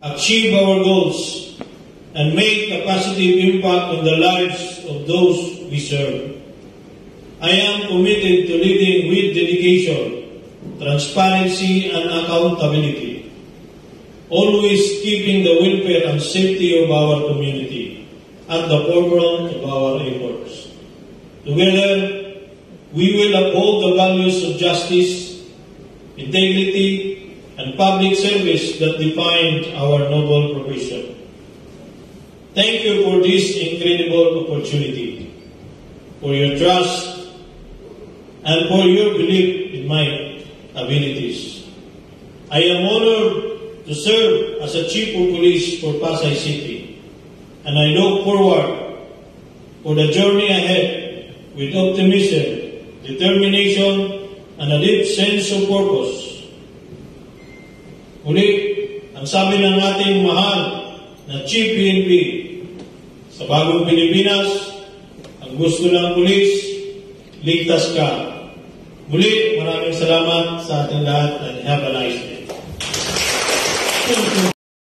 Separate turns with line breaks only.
achieve our goals, and make a positive impact on the lives of those we serve. I am committed to leading with dedication, transparency, and accountability, always keeping the welfare and safety of our community at the forefront of our efforts. Together, we will uphold the values of justice, integrity, and public service that define our noble profession. Thank you for this incredible opportunity, for your trust, and for your belief in my abilities. I am honored to serve as a Chief of Police for Pasay City, and I look forward for the journey ahead with optimism, determination, and a deep sense of purpose. Muli, ang sabi ng ating mahal na Chief PNP, sa bagong Pilipinas, ang gusto ng pulis, ligtas ka. Muli, maraming salamat sa ating lahat and have a nice day. Thank you.